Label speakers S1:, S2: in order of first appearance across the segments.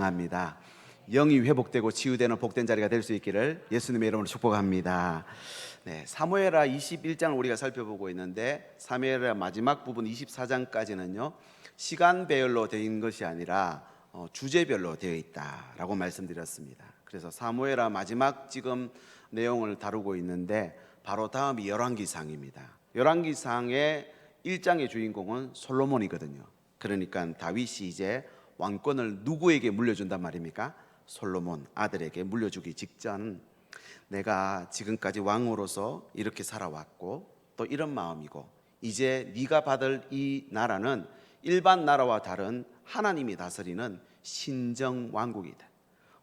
S1: 찬양합니다. 영이 회복되고 치유되는 복된 자리가 될 수 있기를 예수님의 이름으로 축복합니다. 사무엘하 21장을 우리가 살펴보고 있는데, 사무엘하 마지막 부분 24장까지는요 시간별로 되어 것이 아니라 주제별로 되어 있다라고 말씀드렸습니다. 그래서 사무엘하 마지막 지금 내용을 다루고 있는데, 바로 다음이 열왕기상입니다. 열왕기상의 1장의 주인공은 솔로몬이거든요. 그러니까 다윗이 이제 왕권을 누구에게 물려준단 말입니까? 솔로몬 아들에게 물려주기 직전, 내가 지금까지 왕으로서 이렇게 살아왔고 또 이런 마음이고, 이제 네가 받을 이 나라는 일반 나라와 다른 하나님이 다스리는 신정 왕국이다.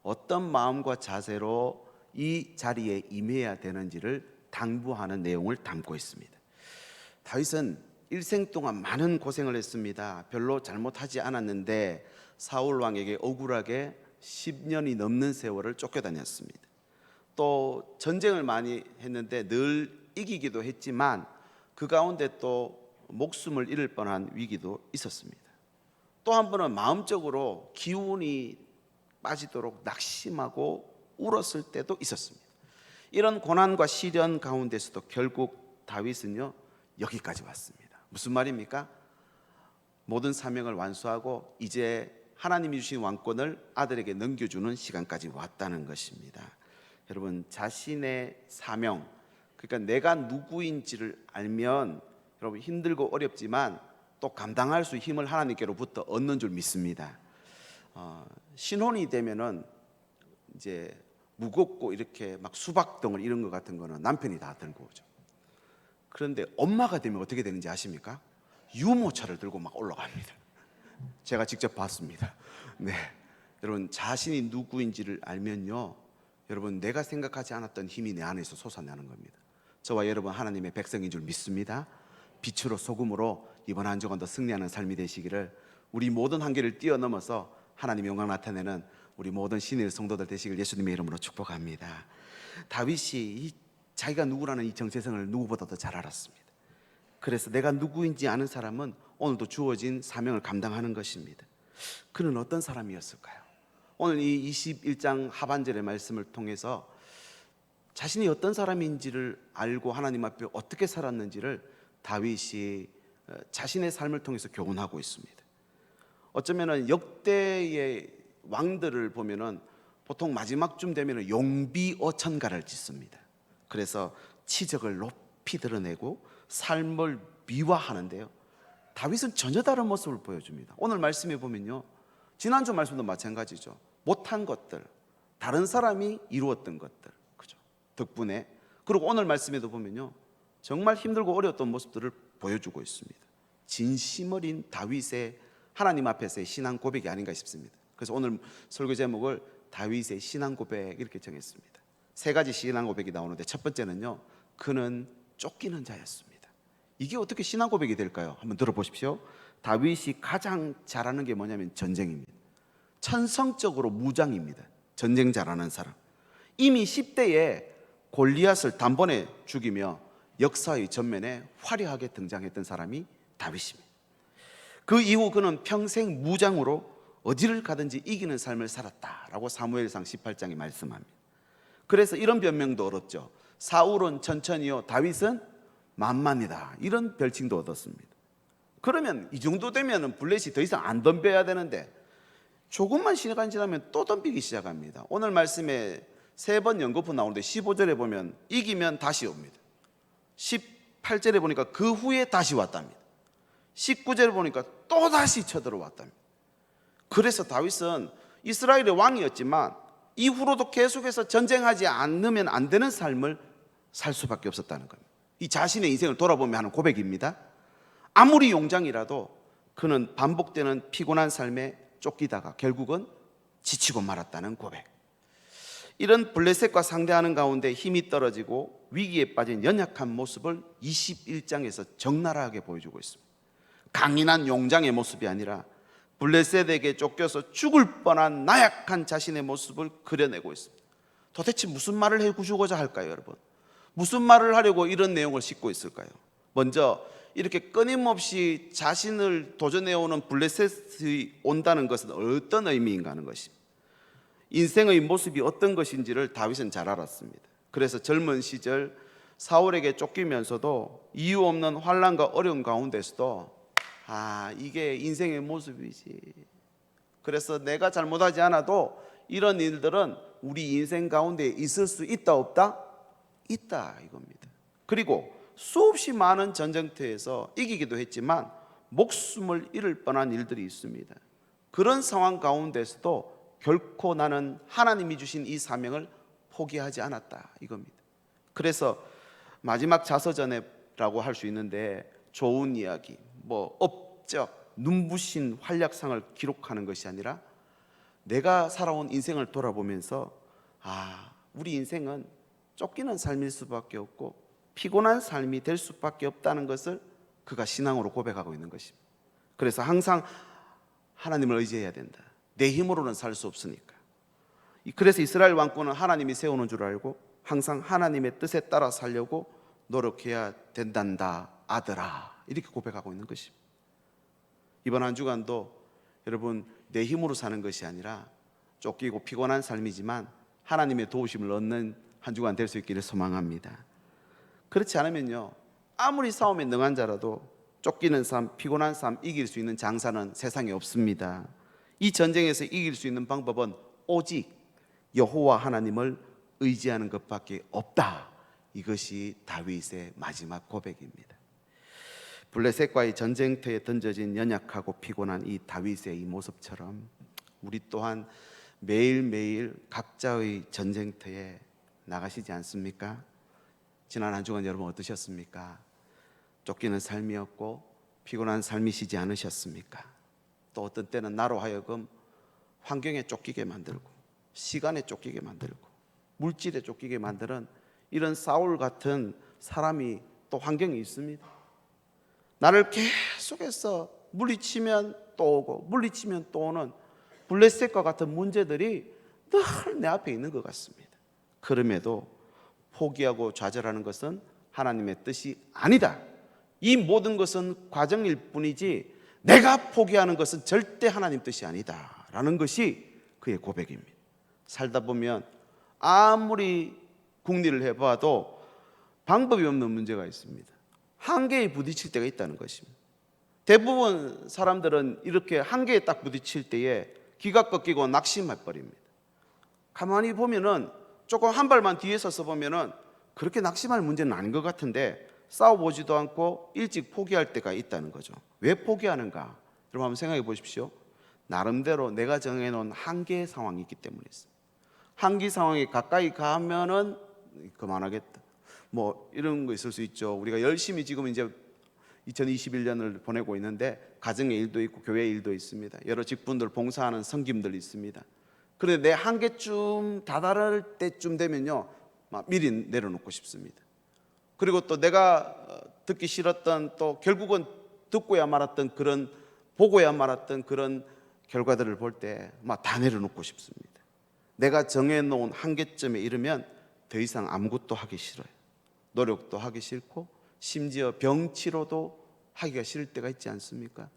S1: 어떤 마음과 자세로 이 자리에 임해야 되는지를 당부하는 내용을 담고 있습니다. 다윗은 일생 동안 많은 고생을 했습니다. 별로 잘못하지 않았는데 사울 왕에게 억울하게 10년이 넘는 세월을 쫓겨다녔습니다. 또 전쟁을 많이 했는데 늘 이기기도 했지만 그 가운데 또 목숨을 잃을 뻔한 위기도 있었습니다. 또 한 번은 마음적으로 기운이 빠지도록 낙심하고 울었을 때도 있었습니다. 이런 고난과 시련 가운데서도 결국 다윗은요 여기까지 왔습니다. 무슨 말입니까? 모든 사명을 완수하고 이제 하나님이 주신 왕권을 아들에게 넘겨주는 시간까지 왔다는 것입니다. 여러분, 자신의 사명, 그러니까 내가 누구인지를 알면 여러분 힘들고 어렵지만 또 감당할 수 힘을 하나님께로부터 얻는 줄 믿습니다. 신혼이 되면은 이제 무겁고 이렇게 막 수박덩어리 이런 것 같은 거는 남편이 다 들고 오죠. 그런데 엄마가 되면 어떻게 되는지 아십니까? 유모차를 들고 막 올라갑니다. 제가 직접 봤습니다. 여러분, 자신이 누구인지를 알면요, 여러분 내가 생각하지 않았던 힘이 내 안에서 솟아나는 겁니다. 저와 여러분 하나님의 백성인 줄 믿습니다. 빛으로 소금으로 이번 한 주간 더 승리하는 삶이 되시기를, 우리 모든 한계를 뛰어넘어서 하나님의 영광 나타내는 우리 모든 신의 성도들 되시길 예수님의 이름으로 축복합니다. 다윗이 자기가 누구라는 이 정체성을 누구보다도 잘 알았습니다. 그래서 내가 누구인지 아는 사람은 오늘도 주어진 사명을 감당하는 것입니다. 그는 어떤 사람이었을까요? 오늘 이 21장 하반절의 말씀을 통해서 자신이 어떤 사람인지를 알고 하나님 앞에 어떻게 살았는지를 다윗이 자신의 삶을 통해서 교훈하고 있습니다. 어쩌면 역대의 왕들을 보면은 보통 마지막쯤 되면 용비어천가를 짓습니다. 그래서 치적을 높이 드러내고 삶을 미화하는데요, 다윗은 전혀 다른 모습을 보여줍니다. 오늘 말씀에 보면요, 지난주 말씀도 마찬가지죠. 못한 것들, 다른 사람이 이루었던 것들, 그죠? 덕분에. 그리고 오늘 말씀에도 보면요, 정말 힘들고 어려웠던 모습들을 보여주고 있습니다. 진심 어린 다윗의 하나님 앞에서의 신앙 고백이 아닌가 싶습니다. 그래서 오늘 설교 제목을 다윗의 신앙 고백 이렇게 정했습니다. 세 가지 신앙 고백이 나오는데, 첫 번째는요, 그는 쫓기는 자였습니다. 이게 어떻게 신앙 고백이 될까요? 한번 들어보십시오. 다윗이 가장 잘하는 게 뭐냐면 전쟁입니다. 천성적으로 무장입니다. 전쟁 잘하는 사람. 이미 10대에 골리앗을 단번에 죽이며 역사의 전면에 화려하게 등장했던 사람이 다윗입니다. 그 이후 그는 평생 무장으로 어디를 가든지 이기는 삶을 살았다라고 사무엘상 18장에 말씀합니다. 그래서 이런 변명도 얻었죠. 사울은 천천히요, 다윗은 만만이다, 이런 별칭도 얻었습니다. 그러면 이 정도 되면 블레셋이 더 이상 안 덤벼야 되는데 조금만 시간 지나면 또 덤비기 시작합니다. 오늘 말씀에 3번 연거푸 나오는데 15절에 보면 이기면 다시 옵니다. 18절에 보니까 그 후에 다시 왔답니다. 19절에 보니까 또 다시 쳐들어왔답니다. 그래서 다윗은 이스라엘의 왕이었지만 이후로도 계속해서 전쟁하지 않으면 안 되는 삶을 살 수밖에 없었다는 겁니다. 이 자신의 인생을 돌아보며 하는 고백입니다. 아무리 용장이라도 그는 반복되는 피곤한 삶에 쫓기다가 결국은 지치고 말았다는 고백. 이런 블레셋과 상대하는 가운데 힘이 떨어지고 위기에 빠진 연약한 모습을 21장에서 적나라하게 보여주고 있습니다. 강인한 용장의 모습이 아니라 블레셋에게 쫓겨서 죽을 뻔한 나약한 자신의 모습을 그려내고 있습니다. 도대체 무슨 말을 해주고자 할까요, 여러분? 무슨 말을 하려고 이런 내용을 싣고 있을까요? 먼저 이렇게 끊임없이 자신을 도전해오는 블레셋이 온다는 것은 어떤 의미인가 하는 것입니다. 인생의 모습이 어떤 것인지를 다윗은 잘 알았습니다. 그래서 젊은 시절 사울에게 쫓기면서도 이유 없는 환난과 어려움 가운데서도 이게 인생의 모습이지. 그래서 내가 잘못하지 않아도 이런 일들은 우리 인생 가운데 있을 수 있다 없다? 있다 이겁니다. 그리고 수없이 많은 전쟁터에서 이기기도 했지만 목숨을 잃을 뻔한 일들이 있습니다. 그런 상황 가운데서도 결코 나는 하나님이 주신 이 사명을 포기하지 않았다 이겁니다. 그래서 마지막 자서전이라고 할 수 있는데 좋은 이야기, 업적, 눈부신 활약상을 기록하는 것이 아니라 내가 살아온 인생을 돌아보면서 우리 인생은 쫓기는 삶일 수밖에 없고 피곤한 삶이 될 수밖에 없다는 것을 그가 신앙으로 고백하고 있는 것입니다. 그래서 항상 하나님을 의지해야 된다. 내 힘으로는 살 수 없으니까. 그래서 이스라엘 왕권은 하나님이 세우는 줄 알고 항상 하나님의 뜻에 따라 살려고 노력해야 된단다 아들아, 이렇게 고백하고 있는 것입니다. 이번 한 주간도 여러분 내 힘으로 사는 것이 아니라 쫓기고 피곤한 삶이지만 하나님의 도우심을 얻는 한 주간 될 수 있기를 소망합니다. 그렇지 않으면요, 아무리 싸움에 능한 자라도 쫓기는 삶, 피곤한 삶 이길 수 있는 장사는 세상에 없습니다. 이 전쟁에서 이길 수 있는 방법은 오직 여호와 하나님을 의지하는 것밖에 없다. 이것이 다윗의 마지막 고백입니다. 블레셋과의 전쟁터에 던져진 연약하고 피곤한 이 다윗의 이 모습처럼 우리 또한 매일매일 각자의 전쟁터에 나가시지 않습니까? 지난 한 주간 여러분 어떠셨습니까? 쫓기는 삶이었고 피곤한 삶이시지 않으셨습니까? 또 어떤 때는 나로 하여금 환경에 쫓기게 만들고 시간에 쫓기게 만들고 물질에 쫓기게 만드는 이런 사울 같은 사람이 또 환경이 있습니다. 나를 계속해서 물리치면 또 오고 물리치면 또 오는 블레셋과 같은 문제들이 늘 내 앞에 있는 것 같습니다. 그럼에도 포기하고 좌절하는 것은 하나님의 뜻이 아니다. 이 모든 것은 과정일 뿐이지 내가 포기하는 것은 절대 하나님 뜻이 아니다 라는 것이 그의 고백입니다. 살다 보면 아무리 궁리를 해봐도 방법이 없는 문제가 있습니다. 한계에 부딪힐 때가 있다는 것입니다. 대부분 사람들은 이렇게 한계에 딱 부딪힐 때에 기가 꺾이고 낙심해버립니다. 가만히 보면은 조금 한 발만 뒤에 서서 보면은 그렇게 낙심할 문제는 아닌 것 같은데 싸워보지도 않고 일찍 포기할 때가 있다는 거죠. 왜 포기하는가? 여러분 한번 생각해 보십시오. 나름대로 내가 정해놓은 한계 상황이 있기 때문에 있어요. 한계 상황에 가까이 가면은 그만하겠다. 이런 거 있을 수 있죠. 우리가 열심히 지금 이제 2021년을 보내고 있는데 가정의 일도 있고 교회 일도 있습니다. 여러 직분들 봉사하는 성김들 있습니다. 그런데 내 한계쯤 다다를 때쯤 되면요, 미리 내려놓고 싶습니다. 그리고 또 내가 듣기 싫었던 또 결국은 듣고야 말았던 그런 보고야 말았던 그런 결과들을 볼 때 다 내려놓고 싶습니다. 내가 정해놓은 한계점에 이르면 더 이상 아무것도 하기 싫어요. 노력도 하기 싫고 심지어 병치료도 하기가 싫을 때가 있지 않습니까?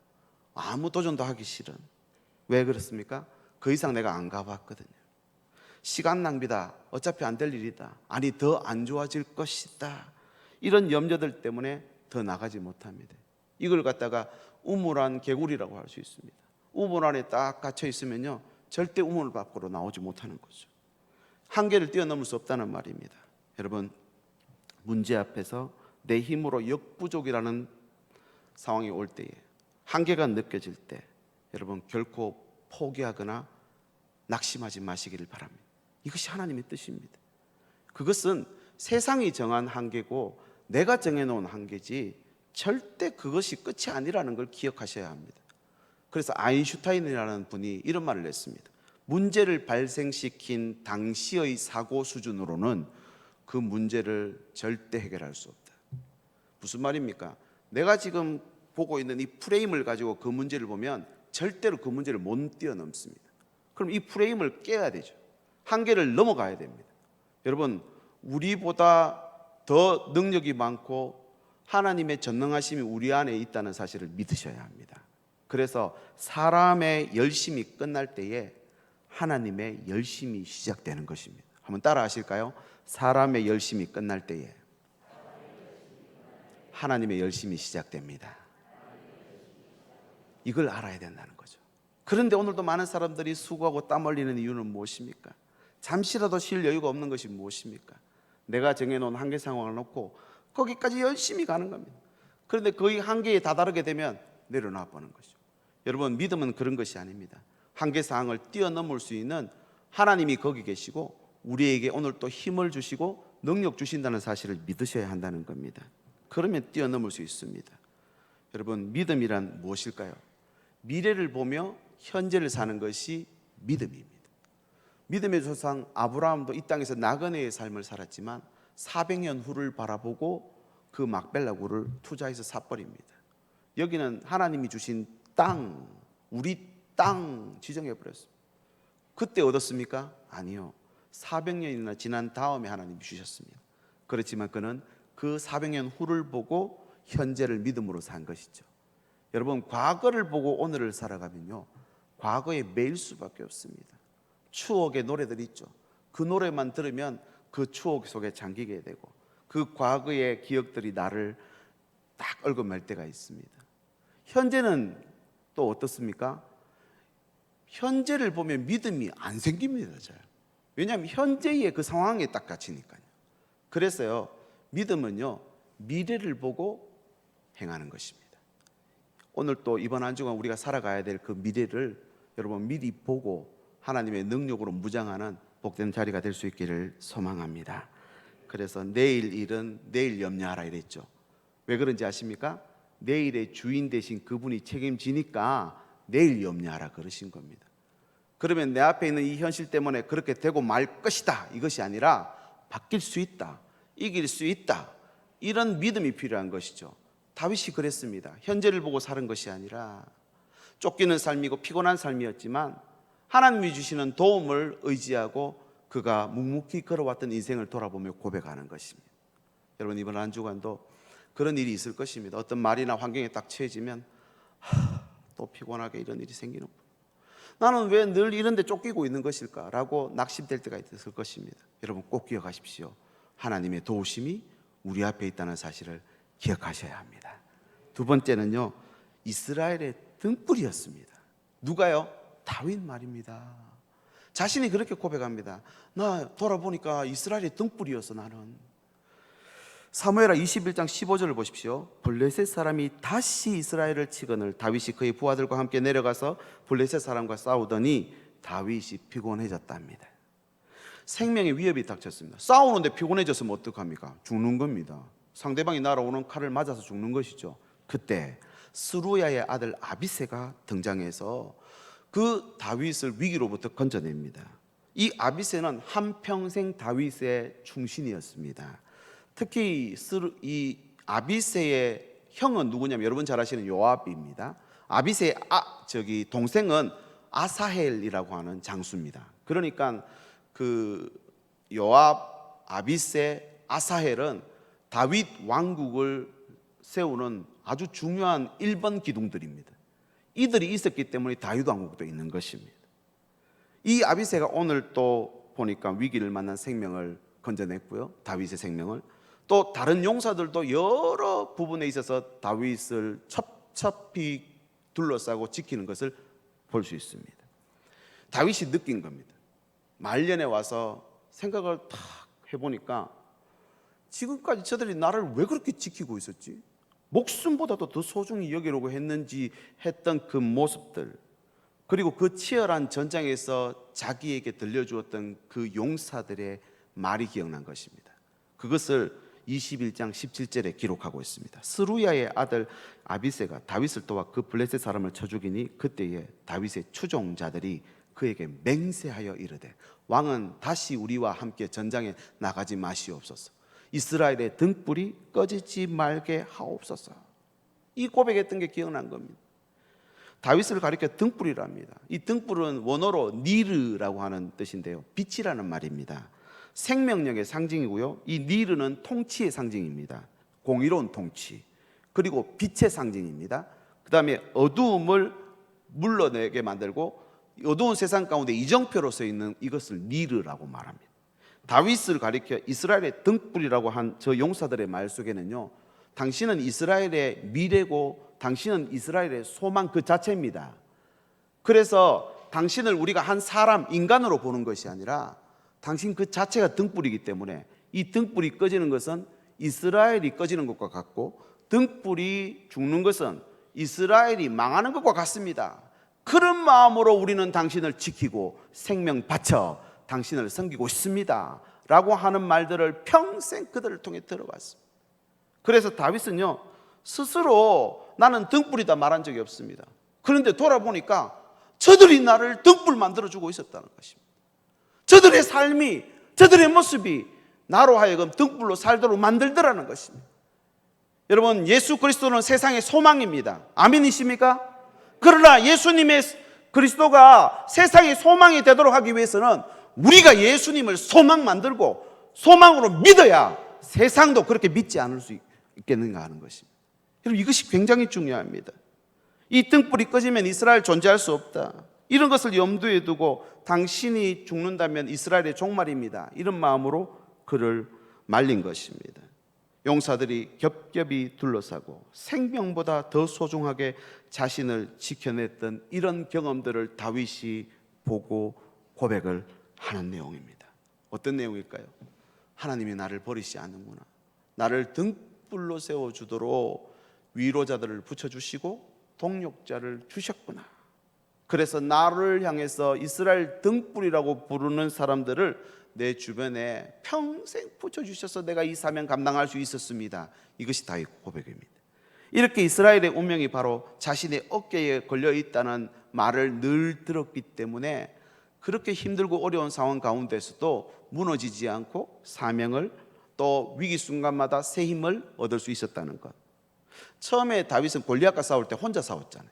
S1: 아무 도전도 하기 싫은. 왜 그렇습니까? 그 이상 내가 안 가봤거든요. 시간 낭비다. 어차피 안 될 일이다. 아니 더 안 좋아질 것이다. 이런 염려들 때문에 더 나가지 못합니다. 이걸 갖다가 우물안 개구리라고 할 수 있습니다. 우물 안에 딱 갇혀 있으면요, 절대 우물 밖으로 나오지 못하는 거죠. 한계를 뛰어넘을 수 없다는 말입니다. 여러분, 문제 앞에서 내 힘으로 역부족이라는 상황이 올 때에, 한계가 느껴질 때 여러분 결코 포기하거나 낙심하지 마시기를 바랍니다. 이것이 하나님의 뜻입니다. 그것은 세상이 정한 한계고 내가 정해놓은 한계지 절대 그것이 끝이 아니라는 걸 기억하셔야 합니다. 그래서 아인슈타인이라는 분이 이런 말을 했습니다. 문제를 발생시킨 당시의 사고 수준으로는 그 문제를 절대 해결할 수 없다. 무슨 말입니까? 내가 지금 보고 있는 이 프레임을 가지고 그 문제를 보면 절대로 그 문제를 못 뛰어넘습니다. 그럼 이 프레임을 깨야 되죠. 한계를 넘어가야 됩니다. 여러분, 우리보다 더 능력이 많고 하나님의 전능하심이 우리 안에 있다는 사실을 믿으셔야 합니다. 그래서 사람의 열심이 끝날 때에 하나님의 열심이 시작되는 것입니다. 한번 따라 하실까요? 사람의 열심이 끝날 때에 하나님의 열심이 시작됩니다. 이걸 알아야 된다는 거죠. 그런데 오늘도 많은 사람들이 수고하고 땀 흘리는 이유는 무엇입니까? 잠시라도 쉴 여유가 없는 것이 무엇입니까? 내가 정해놓은 한계 상황을 놓고 거기까지 열심히 가는 겁니다. 그런데 거의 한계에 다다르게 되면 내려놔 보는 거죠. 여러분, 믿음은 그런 것이 아닙니다. 한계 상황을 뛰어넘을 수 있는 하나님이 거기 계시고 우리에게 오늘 또 힘을 주시고 능력 주신다는 사실을 믿으셔야 한다는 겁니다. 그러면 뛰어넘을 수 있습니다. 여러분, 믿음이란 무엇일까요? 미래를 보며 현재를 사는 것이 믿음입니다. 믿음의 조상 아브라함도 이 땅에서 나그네의 삶을 살았지만 400년 후를 바라보고 그 막벨라굴을 투자해서 사버립니다. 여기는 하나님이 주신 땅, 우리 땅 지정해버렸습니다. 그때 얻었습니까? 아니요. 400년이나 지난 다음에 하나님이 주셨습니다. 그렇지만 그는 그 400년 후를 보고 현재를 믿음으로 산 것이죠. 여러분, 과거를 보고 오늘을 살아가면요, 과거에 매일 수밖에 없습니다. 추억의 노래들이 있죠. 그 노래만 들으면 그 추억 속에 잠기게 되고 그 과거의 기억들이 나를 딱 얽어맬 때가 있습니다. 현재는 또 어떻습니까? 현재를 보면 믿음이 안 생깁니다. 잘. 왜냐하면 현재의 그 상황에 딱 갇히니까요. 그래서요, 믿음은요, 미래를 보고 행하는 것입니다. 오늘 또 이번 한 주간 우리가 살아가야 될 그 미래를 여러분 미리 보고 하나님의 능력으로 무장하는 복된 자리가 될 수 있기를 소망합니다. 그래서 내일 일은 내일 염려하라 이랬죠. 왜 그런지 아십니까? 내일의 주인 되신 그분이 책임지니까 내일 염려하라 그러신 겁니다. 그러면 내 앞에 있는 이 현실 때문에 그렇게 되고 말 것이다, 이것이 아니라 바뀔 수 있다, 이길 수 있다, 이런 믿음이 필요한 것이죠. 다윗이 그랬습니다. 현재를 보고 사는 것이 아니라 쫓기는 삶이고 피곤한 삶이었지만 하나님이 주시는 도움을 의지하고 그가 묵묵히 걸어왔던 인생을 돌아보며 고백하는 것입니다. 여러분, 이번 한 주간도 그런 일이 있을 것입니다. 어떤 말이나 환경에 딱 처해지면 또 피곤하게 이런 일이 생기는구나, 나는 왜 늘 이런 데 쫓기고 있는 것일까 라고 낙심될 때가 있을 것입니다. 여러분, 꼭 기억하십시오. 하나님의 도우심이 우리 앞에 있다는 사실을 기억하셔야 합니다. 두 번째는요, 이스라엘의 등불이었습니다. 누가요? 다윗 말입니다. 자신이 그렇게 고백합니다. 나 돌아보니까 이스라엘의 등불이었어. 나는. 사무엘하 21장 15절을 보십시오. 블레셋 사람이 다시 이스라엘을 치거늘 다윗이 그의 부하들과 함께 내려가서 블레셋 사람과 싸우더니 다윗이 피곤해졌답니다. 생명의 위협이 닥쳤습니다. 싸우는데 피곤해졌으면 어떡합니까? 죽는 겁니다. 상대방이 날아오는 칼을 맞아서 죽는 것이죠. 그때 스루야의 아들 아비새가 등장해서 그 다윗을 위기로부터 건져냅니다. 이 아비새는 한평생 다윗의 충신이었습니다. 특히 이 아비새의 형은 누구냐면 여러분 잘 아시는 요압입니다. 아비새의 동생은 아사헬이라고 하는 장수입니다. 그러니까 그 요압, 아비새, 아사헬은 다윗 왕국을 세우는 아주 중요한 1번 기둥들입니다. 이들이 있었기 때문에 다윗 왕국도 있는 것입니다. 이 아비새가 오늘 또 보니까 위기를 만난 생명을 건져냈고요, 다윗의 생명을. 또 다른 용사들도 여러 부분에 있어서 다윗을 첩첩히 둘러싸고 지키는 것을 볼 수 있습니다. 다윗이 느낀 겁니다. 말년에 와서 생각을 탁 해보니까 지금까지 저들이 나를 왜 그렇게 지키고 있었지? 목숨보다도 더 소중히 여기려고 했는지 했던 그 모습들, 그리고 그 치열한 전장에서 자기에게 들려주었던 그 용사들의 말이 기억난 것입니다. 그것을 21장 17절에 기록하고 있습니다. 스루야의 아들 아비새가 다윗을 도와 그 블레셋 사람을 쳐 죽이니 그때에 다윗의 추종자들이 그에게 맹세하여 이르되 왕은 다시 우리와 함께 전장에 나가지 마시옵소서. 이스라엘의 등불이 꺼지지 말게 하옵소서. 이 고백했던 게 기억난 겁니다. 다윗을 가리켜 등불이랍니다. 이 등불은 원어로 니르라고 하는 뜻인데요, 빛이라는 말입니다. 생명력의 상징이고요, 이 니르는 통치의 상징입니다. 공의로운 통치, 그리고 빛의 상징입니다. 그 다음에 어두움을 물러내게 만들고 어두운 세상 가운데 이정표로 서 있는 이것을 니르라고 말합니다. 다윗을 가리켜 이스라엘의 등불이라고 한 저 용사들의 말 속에는요, 당신은 이스라엘의 미래고 당신은 이스라엘의 소망 그 자체입니다. 그래서 당신을 우리가 한 사람, 인간으로 보는 것이 아니라 당신 그 자체가 등불이기 때문에 이 등불이 꺼지는 것은 이스라엘이 꺼지는 것과 같고, 등불이 죽는 것은 이스라엘이 망하는 것과 같습니다. 그런 마음으로 우리는 당신을 지키고 생명 바쳐 당신을 섬기고 싶습니다 라고 하는 말들을 평생 그들을 통해 들어왔습니다. 그래서 다윗은요, 스스로 나는 등불이다 말한 적이 없습니다. 그런데 돌아보니까 저들이 나를 등불 만들어주고 있었다는 것입니다. 저들의 삶이, 저들의 모습이 나로 하여금 등불로 살도록 만들더라는 것입니다. 여러분, 예수 그리스도는 세상의 소망입니다. 아멘이십니까? 그러나 예수님의 그리스도가 세상의 소망이 되도록 하기 위해서는 우리가 예수님을 소망 만들고 소망으로 믿어야 세상도 그렇게 믿지 않을 수 있겠는가 하는 것입니다. 여러분, 이것이 굉장히 중요합니다. 이 등불이 꺼지면 이스라엘 존재할 수 없다, 이런 것을 염두에 두고 당신이 죽는다면 이스라엘의 종말입니다, 이런 마음으로 그를 말린 것입니다. 용사들이 겹겹이 둘러싸고 생명보다 더 소중하게 자신을 지켜냈던 이런 경험들을 다윗이 보고 고백을 하는 내용입니다. 어떤 내용일까요? 하나님이 나를 버리지 않는구나, 나를 등불로 세워주도록 위로자들을 붙여주시고 동력자를 주셨구나. 그래서 나를 향해서 이스라엘 등불이라고 부르는 사람들을 내 주변에 평생 붙여주셔서 내가 이 사명 감당할 수 있었습니다. 이것이 다윗 고백입니다. 이렇게 이스라엘의 운명이 바로 자신의 어깨에 걸려있다는 말을 늘 들었기 때문에 그렇게 힘들고 어려운 상황 가운데서도 무너지지 않고 사명을, 또 위기 순간마다 새 힘을 얻을 수 있었다는 것. 처음에 다윗은 골리앗과 싸울 때 혼자 싸웠잖아요.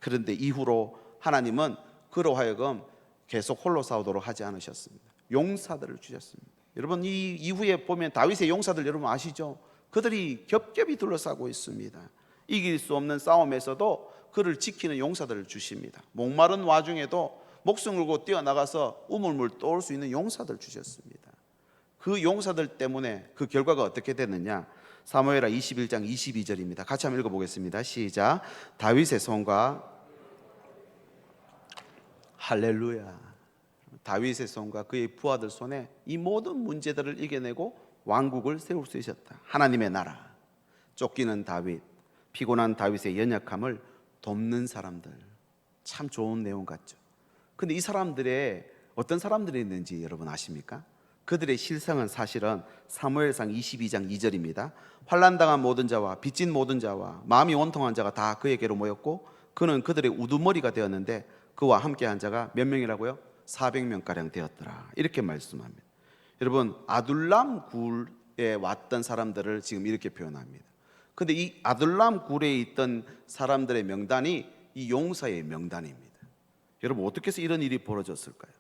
S1: 그런데 이후로 하나님은 그로 하여금 계속 홀로 싸우도록 하지 않으셨습니다. 용사들을 주셨습니다. 여러분, 이 이후에 보면 다윗의 용사들 여러분 아시죠? 그들이 겹겹이 둘러싸고 있습니다. 이길 수 없는 싸움에서도 그를 지키는 용사들을 주십니다. 목마른 와중에도 목숨 걸고 뛰어나가서 우물물 떠올 수 있는 용사들 주셨습니다. 그 용사들 때문에 그 결과가 어떻게 됐느냐? 사무엘하 21장 22절입니다. 같이 한번 읽어보겠습니다. 시작. 다윗의 손과, 할렐루야, 다윗의 손과 그의 부하들 손에 이 모든 문제들을 이겨내고 왕국을 세울 수 있었다. 하나님의 나라, 쫓기는 다윗, 피곤한 다윗의 연약함을 돕는 사람들. 참 좋은 내용 같죠. 근데 이 사람들의 어떤 사람들이 있는지 여러분 아십니까? 그들의 실상은 사실은 사무엘상 22장 2절입니다. 환난당한 모든 자와 빚진 모든 자와 마음이 원통한 자가 다 그에게로 모였고 그는 그들의 우두머리가 되었는데 그와 함께한 자가 몇 명이라고요? 400명가량 되었더라. 이렇게 말씀합니다. 여러분, 아둘람 굴에 왔던 사람들을 지금 이렇게 표현합니다. 근데 이 아둘람 굴에 있던 사람들의 명단이 이 용사의 명단입니다. 여러분, 어떻게 해서 이런 일이 벌어졌을까요?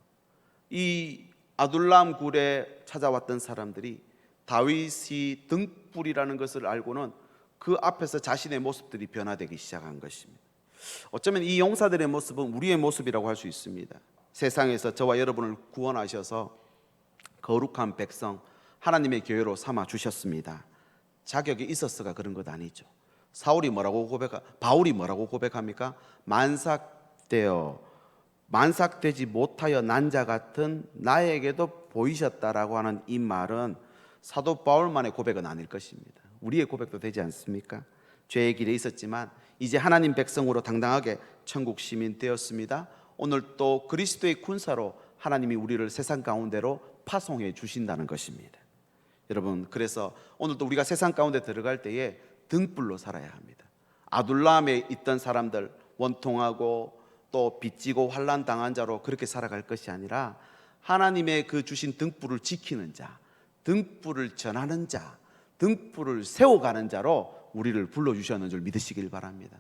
S1: 이 아둘람 굴에 찾아왔던 사람들이 다윗이 등불이라는 것을 알고는 그 앞에서 자신의 모습들이 변화되기 시작한 것입니다. 어쩌면 이 용사들의 모습은 우리의 모습이라고 할 수 있습니다. 세상에서 저와 여러분을 구원하셔서 거룩한 백성, 하나님의 교회로 삼아 주셨습니다. 자격이 있었어가 그런 것 아니죠. 바울이 뭐라고 고백합니까? 만삭되지 못하여 난 자 같은 나에게도 보이셨다라고 하는 이 말은 사도 바울만의 고백은 아닐 것입니다. 우리의 고백도 되지 않습니까? 죄의 길에 있었지만 이제 하나님 백성으로 당당하게 천국 시민 되었습니다. 오늘 또 그리스도의 군사로 하나님이 우리를 세상 가운데로 파송해 주신다는 것입니다. 여러분, 그래서 오늘도 우리가 세상 가운데 들어갈 때에 등불로 살아야 합니다. 아둘람에 있던 사람들, 원통하고 또 빚지고 환난 당한 자로 그렇게 살아갈 것이 아니라 하나님의 그 주신 등불을 지키는 자, 등불을 전하는 자, 등불을 세워가는 자로 우리를 불러주셨는 줄 믿으시길 바랍니다.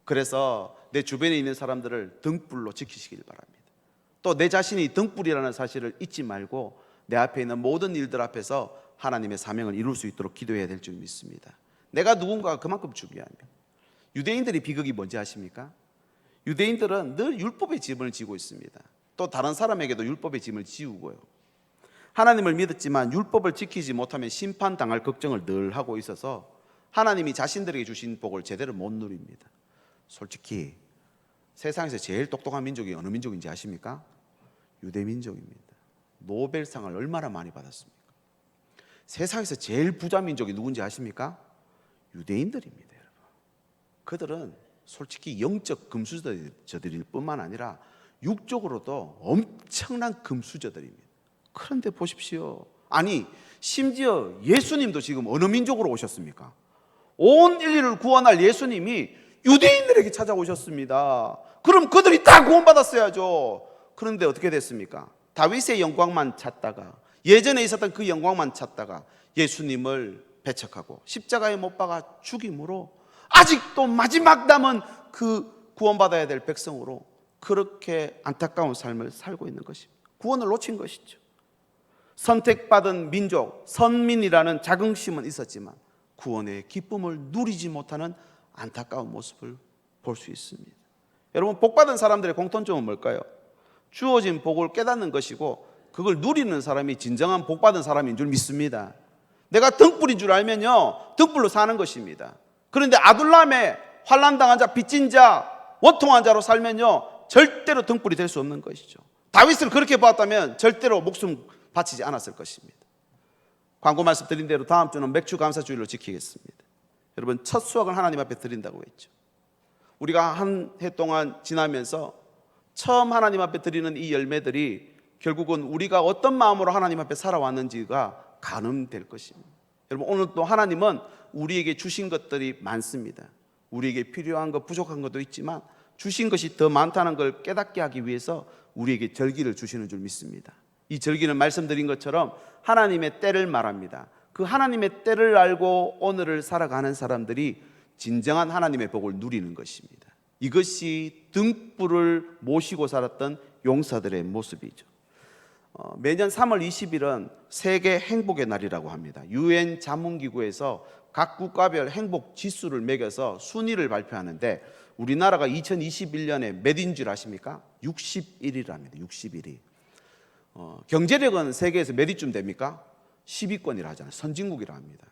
S1: 그래서 내 주변에 있는 사람들을 등불로 지키시길 바랍니다. 또 내 자신이 등불이라는 사실을 잊지 말고 내 앞에 있는 모든 일들 앞에서 하나님의 사명을 이룰 수 있도록 기도해야 될 줄 믿습니다. 내가 누군가가 그만큼 중요합니다. 유대인들의 비극이 뭔지 아십니까? 유대인들은 늘 율법의 짐을 지고 있습니다. 또 다른 사람에게도 율법의 짐을 지우고요. 하나님을 믿었지만 율법을 지키지 못하면 심판당할 걱정을 늘 하고 있어서 하나님이 자신들에게 주신 복을 제대로 못 누립니다. 솔직히 세상에서 제일 똑똑한 민족이 어느 민족인지 아십니까? 유대민족입니다. 노벨상을 얼마나 많이 받았습니까? 세상에서 제일 부자 민족이 누군지 아십니까? 유대인들입니다. 여러분. 그들은 솔직히 영적 금수저들일 뿐만 아니라 육적으로도 엄청난 금수저들입니다. 그런데 보십시오. 아니, 심지어 예수님도 지금 어느 민족으로 오셨습니까? 온 인류를 구원할 예수님이 유대인들에게 찾아오셨습니다. 그럼 그들이 다 구원받았어야죠. 그런데 어떻게 됐습니까? 다윗의 영광만 찾다가, 예전에 있었던 그 영광만 찾다가 예수님을 배척하고 십자가에 못 박아 죽임으로 아직도 마지막 남은 그 구원받아야 될 백성으로 그렇게 안타까운 삶을 살고 있는 것입니다. 구원을 놓친 것이죠. 선택받은 민족, 선민이라는 자긍심은 있었지만 구원의 기쁨을 누리지 못하는 안타까운 모습을 볼 수 있습니다. 여러분, 복받은 사람들의 공통점은 뭘까요? 주어진 복을 깨닫는 것이고 그걸 누리는 사람이 진정한 복받은 사람인 줄 믿습니다. 내가 등불인 줄 알면요, 등불로 사는 것입니다. 그런데 아둘람에 환난당한 자, 빚진 자, 원통한 자로 살면요 절대로 등불이 될 수 없는 것이죠. 다윗을 그렇게 보았다면 절대로 목숨 바치지 않았을 것입니다. 광고 말씀 드린 대로 다음 주는 맥주 감사주일로 지키겠습니다. 여러분, 첫 수확을 하나님 앞에 드린다고 했죠. 우리가 한 해 동안 지나면서 처음 하나님 앞에 드리는 이 열매들이 결국은 우리가 어떤 마음으로 하나님 앞에 살아왔는지가 가늠될 것입니다. 여러분, 오늘 또 하나님은 우리에게 주신 것들이 많습니다. 우리에게 필요한 것, 부족한 것도 있지만 주신 것이 더 많다는 걸 깨닫게 하기 위해서 우리에게 절기를 주시는 줄 믿습니다. 이 절기는 말씀드린 것처럼 하나님의 때를 말합니다. 그 하나님의 때를 알고 오늘을 살아가는 사람들이 진정한 하나님의 복을 누리는 것입니다. 이것이 등불을 모시고 살았던 용사들의 모습이죠. 매년 3월 20일은 세계 행복의 날이라고 합니다. UN 자문기구에서 각 국가별 행복 지수를 매겨서 순위를 발표하는데 우리나라가 2021년에 몇인 줄 아십니까? 61위랍니다. 61위. 경제력은 세계에서 몇 위쯤 됩니까? 10위권이라 하잖아요. 선진국이라 합니다.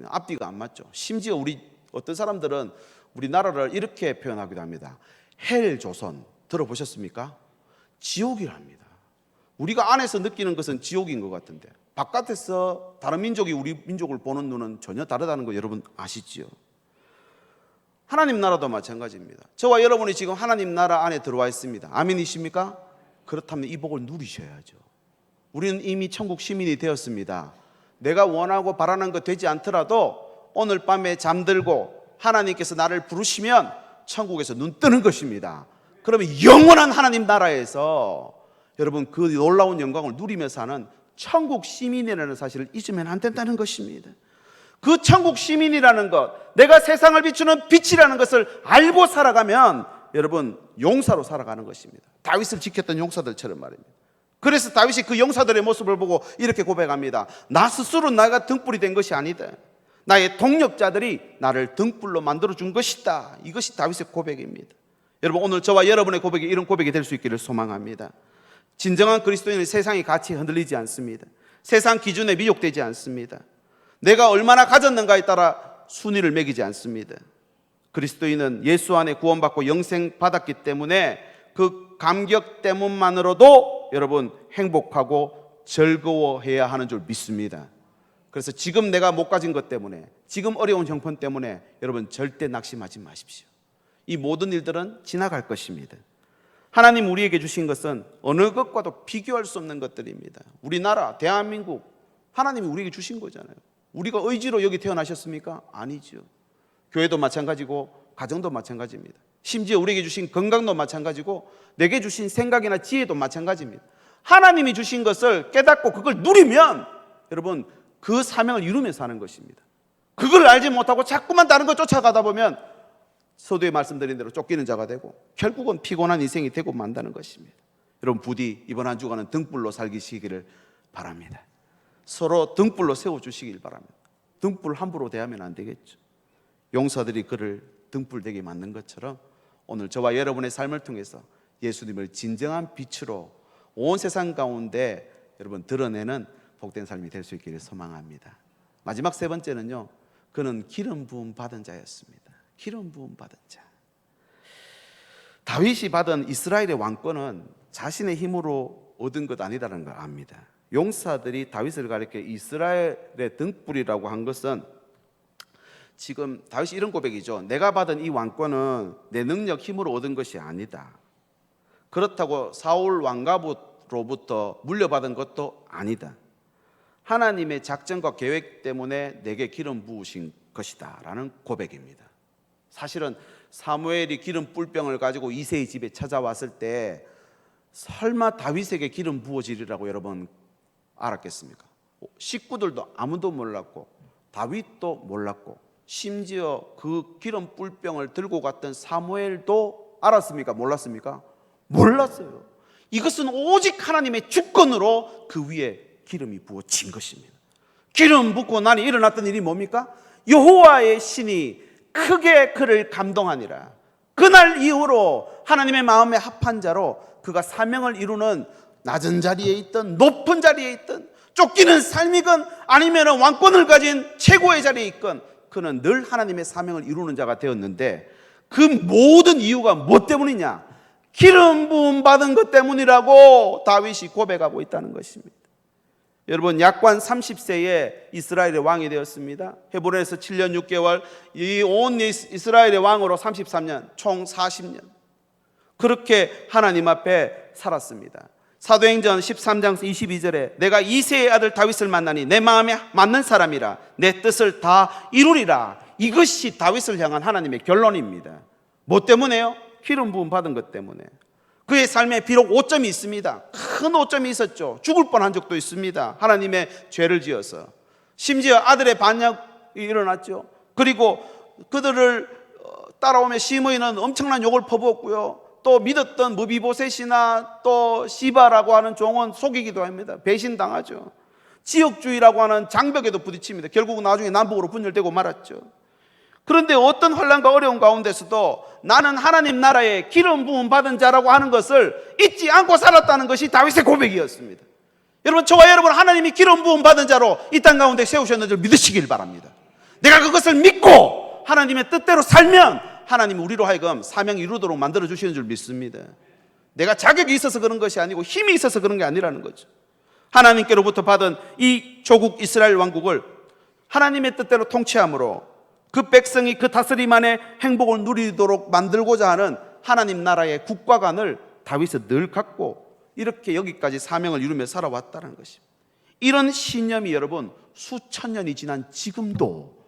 S1: 앞뒤가 안 맞죠. 심지어 우리 어떤 사람들은 우리나라를 이렇게 표현하기도 합니다. 헬 조선 들어보셨습니까? 지옥이랍니다. 우리가 안에서 느끼는 것은 지옥인 것 같은데 바깥에서 다른 민족이 우리 민족을 보는 눈은 전혀 다르다는 거 여러분 아시지요? 하나님 나라도 마찬가지입니다. 저와 여러분이 지금 하나님 나라 안에 들어와 있습니다. 아멘이십니까? 그렇다면 이 복을 누리셔야죠. 우리는 이미 천국 시민이 되었습니다. 내가 원하고 바라는 것 되지 않더라도 오늘 밤에 잠들고 하나님께서 나를 부르시면 천국에서 눈 뜨는 것입니다. 그러면 영원한 하나님 나라에서 여러분 그 놀라운 영광을 누리며 사는 천국 시민이라는 사실을 잊으면 안 된다는 것입니다. 그 천국 시민이라는 것, 내가 세상을 비추는 빛이라는 것을 알고 살아가면 여러분 용사로 살아가는 것입니다. 다윗을 지켰던 용사들처럼 말입니다. 그래서 다윗이 그 용사들의 모습을 보고 이렇게 고백합니다. 나 스스로 내가 등불이 된 것이 아니다. 나의 동력자들이 나를 등불로 만들어준 것이다. 이것이 다윗의 고백입니다. 여러분, 오늘 저와 여러분의 고백이 이런 고백이 될 수 있기를 소망합니다. 진정한 그리스도인은 세상의 가치에 흔들리지 않습니다. 세상 기준에 미혹되지 않습니다. 내가 얼마나 가졌는가에 따라 순위를 매기지 않습니다. 그리스도인은 예수 안에 구원받고 영생 받았기 때문에 그 감격 때문만으로도 여러분 행복하고 즐거워해야 하는 줄 믿습니다. 그래서 지금 내가 못 가진 것 때문에, 지금 어려운 형편 때문에 여러분 절대 낙심하지 마십시오. 이 모든 일들은 지나갈 것입니다. 하나님 우리에게 주신 것은 어느 것과도 비교할 수 없는 것들입니다. 우리나라, 대한민국, 하나님이 우리에게 주신 거잖아요. 우리가 의지로 여기 태어나셨습니까? 아니죠. 교회도 마찬가지고 가정도 마찬가지입니다. 심지어 우리에게 주신 건강도 마찬가지고 내게 주신 생각이나 지혜도 마찬가지입니다. 하나님이 주신 것을 깨닫고 그걸 누리면 여러분 그 사명을 이루며 사는 것입니다. 그걸 알지 못하고 자꾸만 다른 걸 쫓아가다 보면 서두에 말씀드린 대로 쫓기는 자가 되고 결국은 피곤한 인생이 되고 만다는 것입니다. 여러분 부디 이번 한 주간은 등불로 살기시기를 바랍니다. 서로 등불로 세워주시길 바랍니다. 등불 함부로 대하면 안 되겠죠. 용사들이 그를 등불 되게 만든 것처럼 오늘 저와 여러분의 삶을 통해서 예수님을 진정한 빛으로 온 세상 가운데 여러분 드러내는 복된 삶이 될 수 있기를 소망합니다. 마지막 세 번째는요, 그는 기름 부음 받은 자였습니다. 기름 부음 받은 자. 다윗이 받은 이스라엘의 왕권은 자신의 힘으로 얻은 것 아니다라는 걸 압니다. 용사들이 다윗을 가리켜 이스라엘의 등불이라고 한 것은, 지금 다윗이 이런 고백이죠. 내가 받은 이 왕권은 내 능력 힘으로 얻은 것이 아니다. 그렇다고 사울 왕가로부터 물려받은 것도 아니다. 하나님의 작전과 계획 때문에 내게 기름 부으신 것이다 라는 고백입니다. 사실은 사무엘이 기름 뿔병을 가지고 이새의 집에 찾아왔을 때 설마 다윗에게 기름 부어지리라고 여러분 알았겠습니까? 식구들도 아무도 몰랐고 다윗도 몰랐고 심지어 그 기름 뿔병을 들고 갔던 사무엘도 알았습니까? 몰랐습니까? 몰랐어요. 이것은 오직 하나님의 주권으로 그 위에 기름이 부어진 것입니다. 기름 붓고 나니 일어났던 일이 뭡니까? 여호와의 신이 크게 그를 감동하니라. 그날 이후로 하나님의 마음에 합한 자로 그가 사명을 이루는 낮은 자리에 있든 높은 자리에 있든 쫓기는 삶이건 아니면 왕권을 가진 최고의 자리에 있건 그는 늘 하나님의 사명을 이루는 자가 되었는데, 그 모든 이유가 무엇 때문이냐? 기름 부음 받은 것 때문이라고 다윗이 고백하고 있다는 것입니다. 여러분, 약관 30세에 이스라엘의 왕이 되었습니다. 헤브론에서 7년 6개월, 이 온 이스라엘의 왕으로 33년, 총 40년 그렇게 하나님 앞에 살았습니다. 사도행전 13장 22절에 내가 이새의 아들 다윗을 만나니 내 마음에 맞는 사람이라 내 뜻을 다 이루리라. 이것이 다윗을 향한 하나님의 결론입니다. 뭐 때문에요? 기름 부음 받은 것 때문에. 그의 삶에 비록 오점이 있습니다. 큰 오점이 있었죠. 죽을 뻔한 적도 있습니다. 하나님의 죄를 지어서. 심지어 아들의 반역이 일어났죠. 그리고 그들을 따라오며 시므이는 엄청난 욕을 퍼부었고요. 또 믿었던 무비보셋이나 또 시바라고 하는 종은 속이기도 합니다. 배신당하죠. 지역주의라고 하는 장벽에도 부딪힙니다. 결국은 나중에 남북으로 분열되고 말았죠. 그런데 어떤 환난과 어려움 가운데서도 나는 하나님 나라의 기름 부음 받은 자라고 하는 것을 잊지 않고 살았다는 것이 다윗의 고백이었습니다. 여러분, 저와 여러분 하나님이 기름 부음 받은 자로 이 땅 가운데 세우셨는 줄 믿으시길 바랍니다. 내가 그것을 믿고 하나님의 뜻대로 살면 하나님이 우리로 하여금 사명 이루도록 만들어 주시는 줄 믿습니다. 내가 자격이 있어서 그런 것이 아니고 힘이 있어서 그런 게 아니라는 거죠. 하나님께로부터 받은 이 조국 이스라엘 왕국을 하나님의 뜻대로 통치함으로 그 백성이 그 다스림 안에 행복을 누리도록 만들고자 하는 하나님 나라의 국가관을 다윗은 늘 갖고 이렇게 여기까지 사명을 이루며 살아왔다는 것입니다. 이런 신념이 여러분 수천 년이 지난 지금도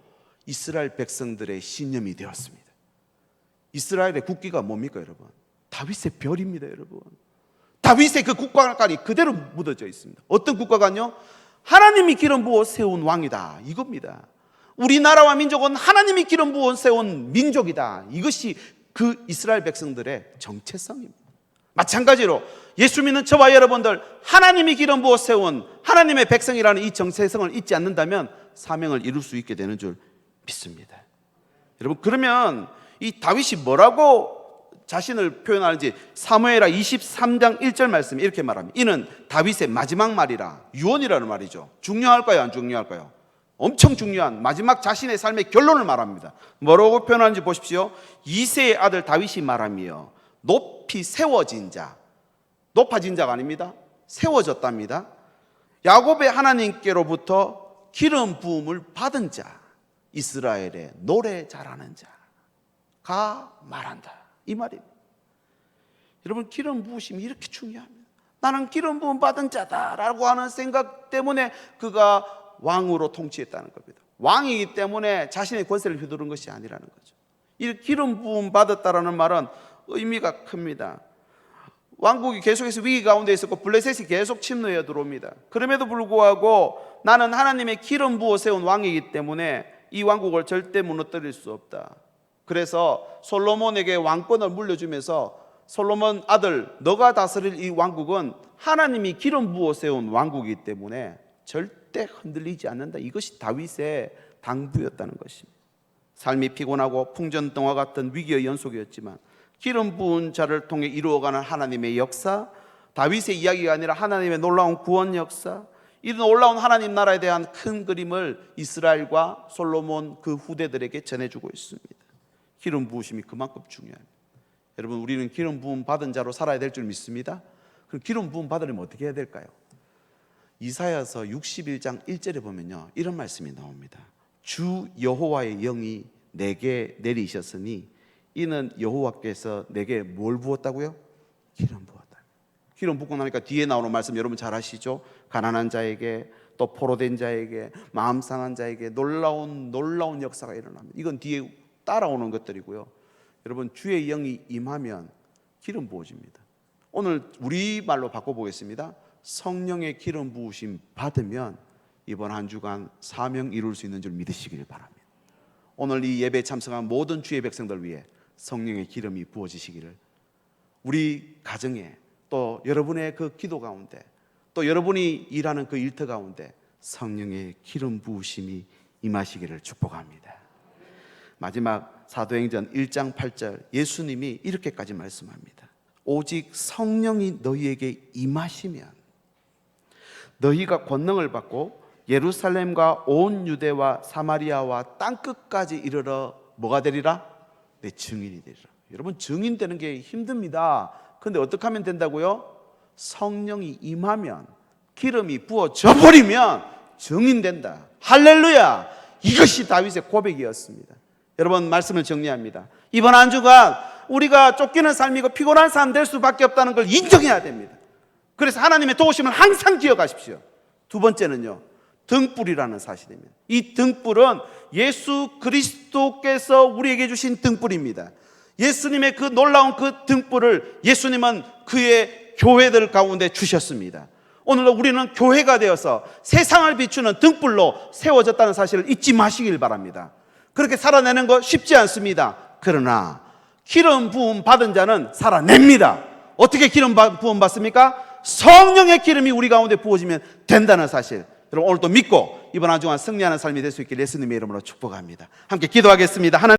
S1: 이스라엘 백성들의 신념이 되었습니다. 이스라엘의 국기가 뭡니까 여러분? 다윗의 별입니다 여러분. 다윗의 그 국가관이 그대로 묻어져 있습니다. 어떤 국가관요? 하나님이 기름 부어 세운 왕이다 이겁니다. 우리나라와 민족은 하나님이 기름 부어 세운 민족이다. 이것이 그 이스라엘 백성들의 정체성입니다. 마찬가지로 예수 믿는 저와 여러분들 하나님이 기름 부어 세운 하나님의 백성이라는 이 정체성을 잊지 않는다면 사명을 이룰 수 있게 되는 줄 믿습니다. 여러분, 그러면 이 다윗이 뭐라고 자신을 표현하는지 사무엘하 23장 1절 말씀이 이렇게 말합니다. 이는 다윗의 마지막 말이라. 유언이라는 말이죠. 중요할까요? 안 중요할까요? 엄청 중요한 마지막 자신의 삶의 결론을 말합니다. 뭐라고 표현하는지 보십시오. 이새의 아들 다윗이 말하며 높이 세워진 자, 높아진 자가 아닙니다. 세워졌답니다. 야곱의 하나님께로부터 기름 부음을 받은 자, 이스라엘의 노래 잘하는 자가 말한다 이 말입니다. 여러분, 기름 부으심이 이렇게 중요합니다. 나는 기름 부음 받은 자다라고 하는 생각 때문에 그가 왕으로 통치했다는 겁니다. 왕이기 때문에 자신의 권세를 휘두른 것이 아니라는 거죠. 이 기름 부음 받았다라는 말은 의미가 큽니다. 왕국이 계속해서 위기 가운데 있었고 블레셋이 계속 침노해 들어옵니다. 그럼에도 불구하고 나는 하나님의 기름 부어 세운 왕이기 때문에 이 왕국을 절대 무너뜨릴 수 없다. 그래서 솔로몬에게 왕권을 물려주면서 솔로몬 아들, 너가 다스릴 이 왕국은 하나님이 기름 부어 세운 왕국이기 때문에 절대 흔들리지 않는다. 이것이 다윗의 당부였다는 것입니다. 삶이 피곤하고 풍전등화 같은 위기의 연속이었지만 기름 부은 자를 통해 이루어가는 하나님의 역사, 다윗의 이야기가 아니라 하나님의 놀라운 구원 역사, 이런 놀라운 하나님 나라에 대한 큰 그림을 이스라엘과 솔로몬 그 후대들에게 전해주고 있습니다. 기름 부으심이 그만큼 중요합니다. 여러분, 우리는 기름 부음 받은 자로 살아야 될 줄 믿습니다. 그럼 기름 부음 받으려면 어떻게 해야 될까요? 이사야서 61장 1절에 보면요, 이런 말씀이 나옵니다. 주 여호와의 영이 내게 내리셨으니 이는 여호와께서 내게 뭘 부었다고요? 기름 부었다. 기름 붓고 나니까 뒤에 나오는 말씀 여러분 잘 아시죠? 가난한 자에게, 또 포로된 자에게, 마음 상한 자에게 놀라운 역사가 일어납니다. 이건 뒤에 따라오는 것들이고요. 여러분, 주의 영이 임하면 기름 부어집니다. 오늘 우리말로 바꿔보겠습니다. 성령의 기름 부으심 받으면 이번 한 주간 사명 이룰 수 있는 줄 믿으시길 바랍니다. 오늘 이 예배에 참석한 모든 주의 백성들 위해 성령의 기름이 부어지시기를, 우리 가정에, 또 여러분의 그 기도 가운데, 또 여러분이 일하는 그 일터 가운데 성령의 기름 부으심이 임하시기를 축복합니다. 마지막 사도행전 1장 8절 예수님이 이렇게까지 말씀합니다. 오직 성령이 너희에게 임하시면 너희가 권능을 받고 예루살렘과 온 유대와 사마리아와 땅끝까지 이르러 뭐가 되리라? 내 증인이 되리라. 여러분, 증인 되는 게 힘듭니다. 그런데 어떻게 하면 된다고요? 성령이 임하면, 기름이 부어져 버리면 증인된다. 할렐루야! 이것이 다윗의 고백이었습니다. 여러분, 말씀을 정리합니다. 이번 한 주간 우리가 쫓기는 삶이고 피곤한 삶 될 수밖에 없다는 걸 인정해야 됩니다. 그래서 하나님의 도우심을 항상 기억하십시오. 두 번째는요, 등불이라는 사실입니다. 이 등불은 예수 그리스도께서 우리에게 주신 등불입니다. 예수님의 그 놀라운 그 등불을 예수님은 그의 교회들 가운데 주셨습니다. 오늘도 우리는 교회가 되어서 세상을 비추는 등불로 세워졌다는 사실을 잊지 마시길 바랍니다. 그렇게 살아내는 거 쉽지 않습니다. 그러나 기름 부음 받은 자는 살아냅니다. 어떻게 기름 부음 받습니까? 성령의 기름이 우리 가운데 부어지면 된다는 사실, 여러분 오늘도 믿고 이번 한 주간 승리하는 삶이 될 수 있길 예수님의 이름으로 축복합니다. 함께 기도하겠습니다. 하나님